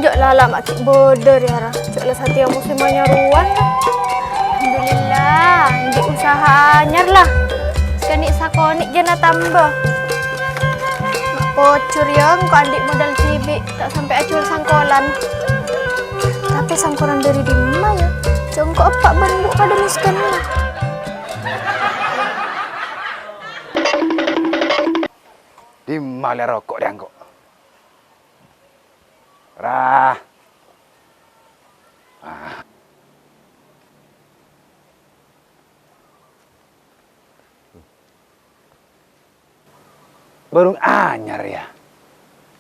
Jok lala makin bodoh ya Ra. Jok lah satu yang muslimanya ruan. Alhamdulillah, di usaha anyar lah. Sekarang sakonik jana tambah. Mak pocur yang kau adik modal cibik tak sampai acul sangkolan. Tapi sangkolan dari dimana ya? Jom kau apa banduk pada miskin lah. Dimana rokok dia kok? Rah. Burung anyar ya.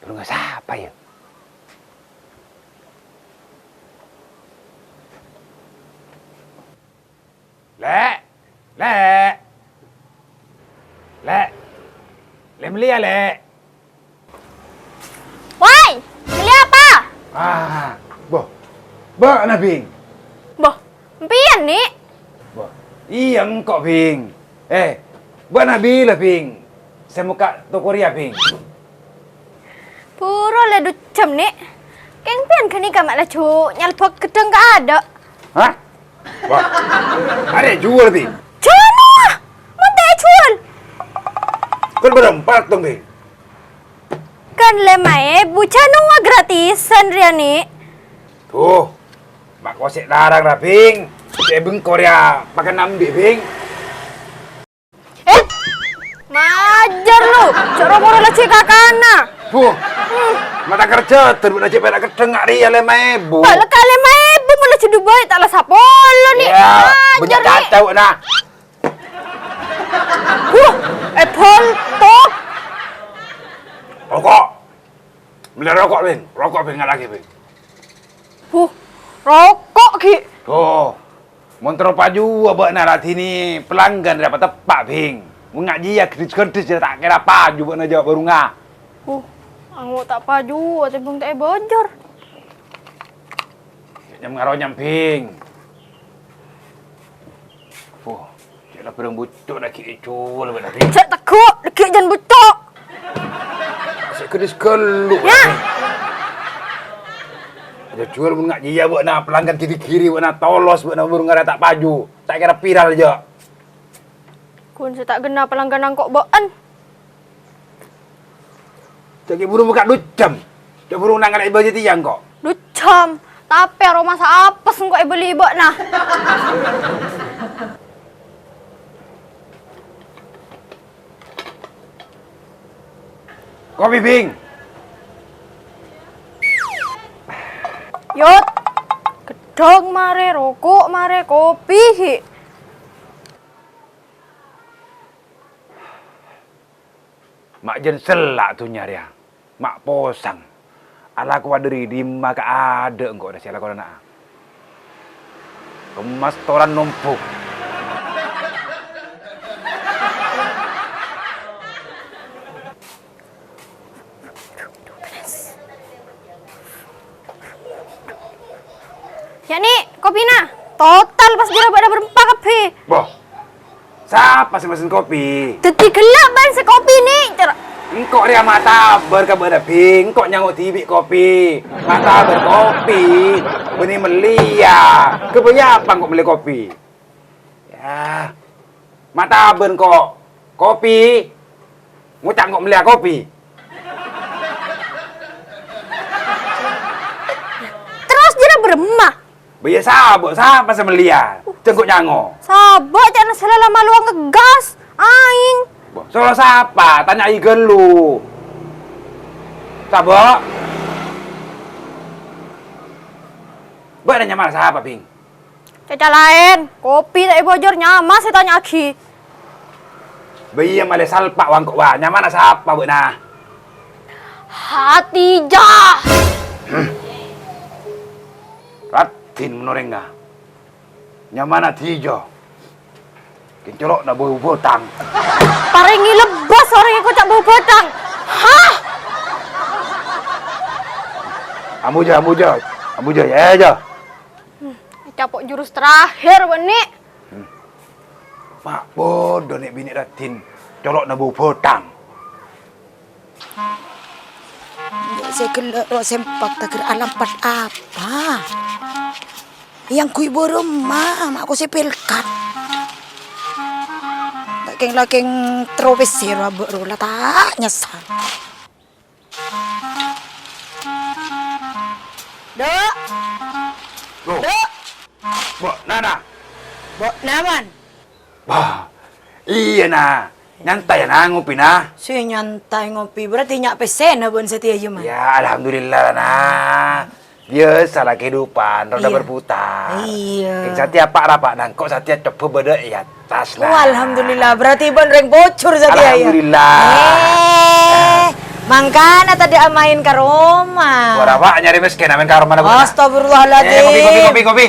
Burung siapa ya? Lek. Beli ya, Lek. Woi, beli apa? Boh Nabing. Boh, mpian nih. Boh, iya engkau, Bing. Buat Nabi lah, Bing. Saya muka toko ria, Bing. Puro le ducem nih. Keng pian kani kamak lah cu, nyalpok kedeng ka ada. Hah? Wah, ada jual, Bing. Cana, mana jual? Kan berempat dong, Bing. Kan lemai bucanu wa gratisan ria nih. Tuh, mak kosek larang lah, Bing. Saya Bing Korea pakai nambi, Bing. Majar lu, cara moro lah cek kakana. Mata kerja, terbuat cek perak kedengak ria lemai, Bu. Kalau kali lemai bu malah cedu baik tak lah sapolo nih. Ya, banyak kacau nah. Poltok. Rokok. Beli rokok, Bing. Rokok, Bing, nggak lagi, Bing. Rokok ki. Tuh, montro paju abak narat ini pelanggan dapat tepak, Bing. Mengaji ya kedis-kedis ya tak kira paju buat najak baru ngah. Anggo tak paju, tapi bung tak bocor. Jam ngaronya, Bing. Caklah perang bucuk nak kicul buat Bing. Cak takut, dekik jangan bucok. Asyik kedis keluk. Ya. Dia jual pun ngaji ya buat nak pelanggan kiri-kiri buat nak tolos buat nak baru ngah tak paju. Tak kira viral aja. Kun saya tak gena pelanggan angkok boan. Cak burung buka ducam. Cak burung nang nak ibadah tiang kok. Ducam. Tapi aroma sa apa sengkok beli ibak nah. Kopi, Bing. Yot. Gedong mare rokok mare kopi hi. Mak jen selak tu nyari ya. Mak posang. Ala ku aderi di maka ada engkau dah siala kau nak. Kemas toran numpuk. Ya nih, kopi nah. Total pas dia pada berempat kopi. Boh. Siapa sih mesin kopi? Jadi gelap ban sekopi nih. Engkau ria mata berkabar Bing, engkau nyanguk tibik kopi. Mata berkopi. Beni melia. Kepunya apa engkau beli kopi? Ya. Mata ben kok kopi. Ngucak engkau melia kopi. Terus dia beremah. Biasa, siapa sih melia? Cengkuk nyango. Sabar jangan salah lama luang ngegas. Aing. Soal siapa? Tanya igen lu. Sabar. Buat nanya mana siapa, Bing? Caca lain. Kopi tak bocor nyama saya tanya aki. Biar malah salpak wangkok wah. Nyaman siapa buat nah? Hatijah. Ratin menoreng ngah. Nyaman tijo. Kencolok nak bau botang. Paringi lebas orang yang kocak bau botang. Hah? Ambuja ya aja. Capok jurus terakhir bani. Mak bodoh nek bini Ratin. Colok nak bau botang. saya kelak sempak tak kira alam pat apa. Yang kui boroma, mak aku sepilkan. Laking tropesir baru lah tak nyesal. Dok. Oh. Dok. Bo, Nana. Bok naman. Wah, iya nah. Nyantai nah ngopi nah. Saya nyantai ngopi, berarti nyak pesen abon setia cuma. Ya, alhamdulillah nah. Biasalah kehidupan, roda Iya. berputar. Iya. Keng Satya pak rapak nang kok Satya coba beda ya tas Oh, lah. alhamdulillah, berarti ban reng bocor setia ya. Alhamdulillah. Mangkana tadi amain ke Roma. Suara pak nyari miskin amin karo mana guna. Astagfirullahaladzim. Kopi.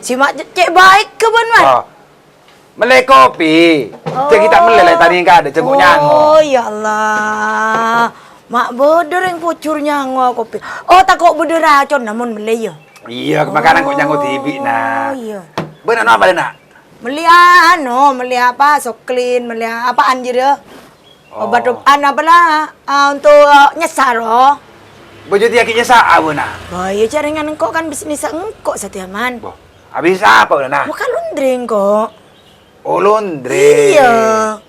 Si mak cek baik ke ban man. Oh. Melek kopi. Cek kita meleleh tadi enggak ada cengkuk nyango. Oh ya Allah. Mak bodoh yang bocor nyango kopi. Oh tak kok bodoh racun namun beli ya. Iya, makanan kok nyango tibi nah. Oh iya. Benar apa nak? Beli beli apa? Soklin, beli apa anjir ya? Obat-obatan apa lah untuk nyesar oh. Bojo dia kinya sa abuna. Bahaya jaringan engkau kan bisnis engkau setiaman. Boh, habis apa udah nah? Bukan laundry engkau. Oh, laundry. Iya.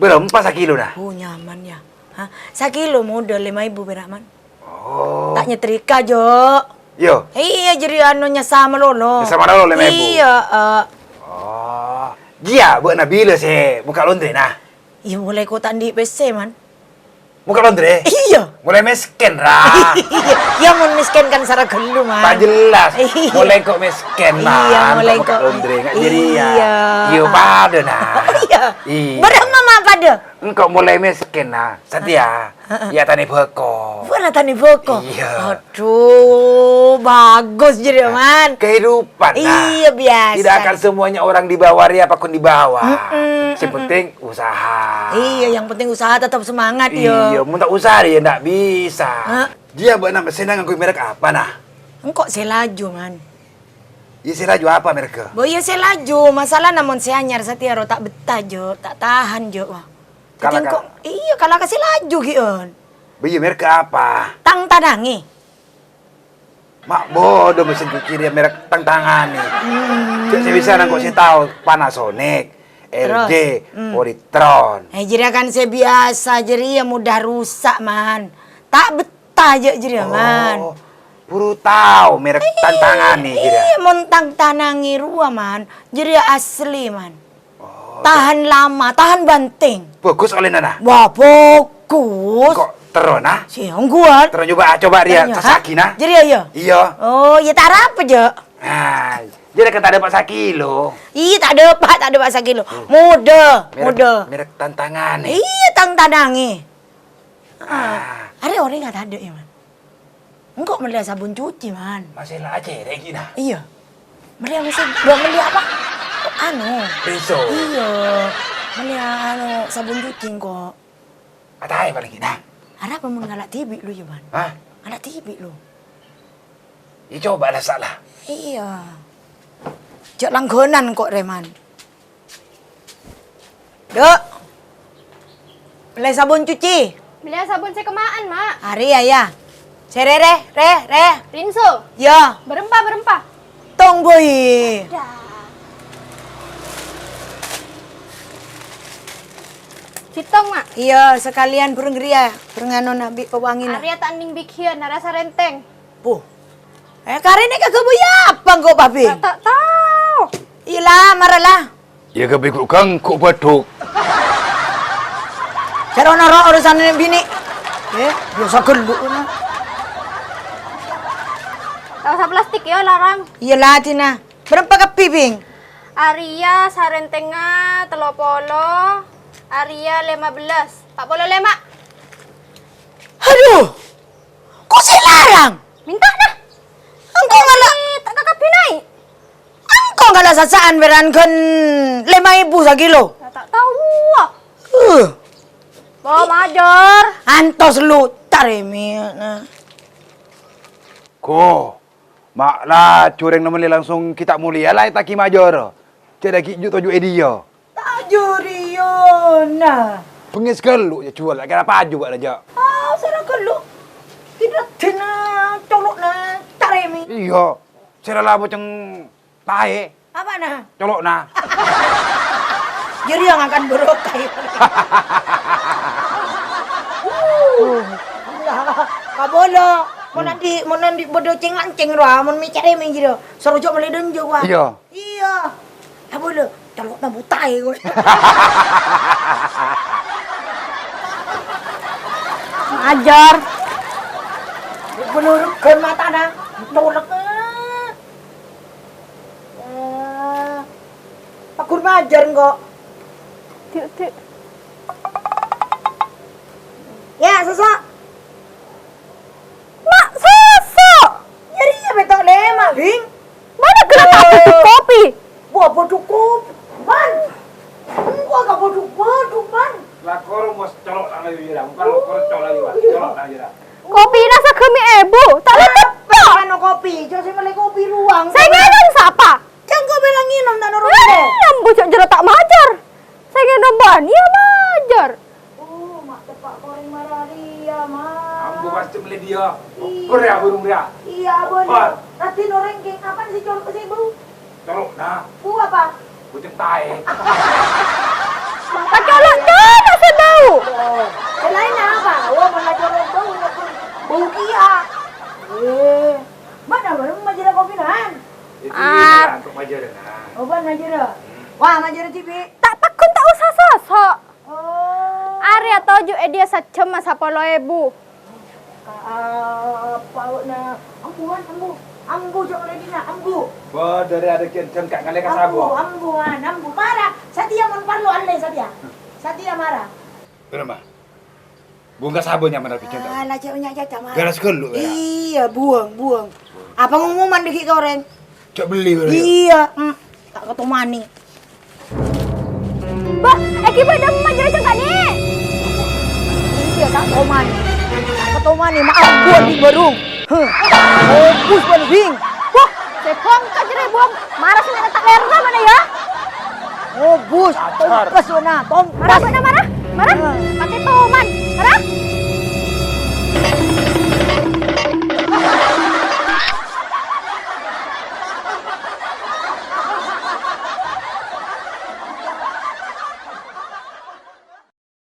Berapa sekilo nah? Oh nyaman ya. Hah? Sekilo modal 5.000 beraman. Oh. Tak nyetrika jo. Yo. Iya jadi anunya sama lolo. Sama lolo 5.000. Iya. Oh. Dia buat nabila sih buka laundry nah. Iya mulai kau tandi PC man. Buka laundry. Iya. Mulai miskin lah. Iya mau miskinkan secara gelu man. Tak jelas. Iya. Mulai kok miskin man. Iya, mulai buka kok- laundry nggak jadi ya. Iya. Yo pada nah. Iya. Iya. Berapa mama pada? Engkau mulai miskin nah. Setia. Ya tani beko. Bukan tani boko. Iya. Aduh, bagus jadi man. Kehidupan nah. Iya biasa. Tidak akan semuanya orang di bawah ria apapun di bawah. Yang penting usaha. Iya, yang penting usaha tetap semangat Iya, yo. mau tak usaha dia ndak bisa. Hah? Dia buat nama senang aku merek apa nah? Engkau selaju man. Ya saya laju apa mereka? Bo iya selaju, masalah namun saya anyar setiaro tak betah jo, tak tahan jo. Wah. Jadi Kalah engkau iya kalah kasih laju gion. Bayi mereka apa? Tang tadangi. Mak bodoh mesin cuci dia merek tangan nih. Saya bisa nang kok saya tahu Panasonic, LG, Polytron. Jadi kan saya biasa jadi ya mudah rusak man. Tak betah aja jadi man. Oh, buru tahu merek tantangan nih dia. Iya, montang tanangi rua man. Jadi asli man. Tahan lama, tahan banting. Bagus oleh nana. Wah, fokus. Kok terus nah? Siang kuat. Terus coba dia Sasaki nah. Jadi ya. Iya. Oh, ya tak apa je. Nah, jadi kata ada Pak Sakilo. Iya, tak ada pak sakilo. Muda. Merek tantangan nih. Iya, tang tanangi. Ah, Ada orang nggak ada ya man. Engkau melihat sabun cuci man. masalah aja deh gina. Iya. Melihat masih belum melihat apa? Anu. Besok. Iya. Melihat sabun cuci kok. Atai paling gina. Ada apa mau ngalak tibi lu ya man? Hah? Ngalak tibi lu. Ya coba lah salah. Iya. Jak langganan kok Reman. Dok. Beli sabun cuci. Beli sabun sekemaan, Mak. Hari ya. Re. Rinso. Ya. Berempah. Tong boy. Citong, Mak. Iya, sekalian burung geria. Burung anu nabi pewangi na. Arya tanding bikian, narasa renteng. Puh. Karena kagak boya apa kok babi? Tak tahu. Ilah, maralah. Ya kebiku kang kok baduk. Cara naro urusan ini bini. Biasa gelu na. Tak usah plastik ya, larang. Iyalah Tina. Berapa kepi bing? Arya sarentenga telopolo. Arya 15. Pak polo lemak. Aduh. Kok saya larang? Minta dah. Engkau ngalah. Tak kakak pinai. Engkau ngalah sasaan berankan 5.000 sekilo. Tak tahu. Bawa major. Antos lu taremi. Ko. Mak lah cureng namanya langsung kita mulia lah taki major. Ceda ki ju toju edia. Tajuriona. Pengis gelu ya jual lagi apa aju buat aja. Serang gelu. Iya. Sira boceng tae. Apa nah? Colok nah. Jadi yang akan berokah. Kabolo. Mau nanti bodoh ceng-ceng roh, mau micare menjiro. Sorojok boleh denjo gua. Iya. Iya. Kabolo, colok na butai gua. Ajar. Menurut ke mata na, tolak. Pak Gur ngajar kok. Tik. Ya, sosok. Mak sosok. Jadi ya betok lema, Bing. Mana kenapa aku kopi? Buah bodoh kopi. Man. Gua gak bodoh man. Lah koro mos colok nang yura. Bukan lo koro colok yura. Colok nang yura. Kopi rasa kemi ebu. Tak letak. Ano kopi? Jadi mulai kopi ruang. Saya ngenom siapa? Jangan kau bilang nginom tak nurut deh. Bucok jero tak majar. Saya ngenom ban. Iya majar. Oh, mak tepak goreng marah dia, mak. Ambo pasti beli dia. Oper ya burung dia. Iya, boleh. Nanti norengking apa sih colok ke sibu? Colok nah. Bu apa? Boceng tae. Tak colok tak saya tahu. Selain apa? Wah, malah colok bau. Bau kia. Mana baru majira kopi nahan? Itu ya untuk majalah nah. Oh, ban majira. Wah, majira TV. Tak pakun tak usah sosok. Oh. Arya toju dia sacem masa polo ebu. Apa na? Ambu jangan lagi na, ambu. Bo dari ada kian cengkak ngale ka sabo. Ambu marah. Satia mon parlo alle Satia. Satia marah. Berapa? Bunga sabonya mana bikin tau? Lah ceweknya caca marah. Garas gelu ya. Iya, buang. Apa ngumuman dikit goreng? Cok beli bro. Iya, tak ketumani. Bah, eki badan majar cengkak ni. Iya, tak ketumani. Tak ketumani, maaf buang di barung. Fokus ban bing. Wah, saya pongkat jere buang. Marah sini tak lerna mana ya? Oh, bus, tongkas wana, Marah tongkas. mana marah? Marah? Pakai tong.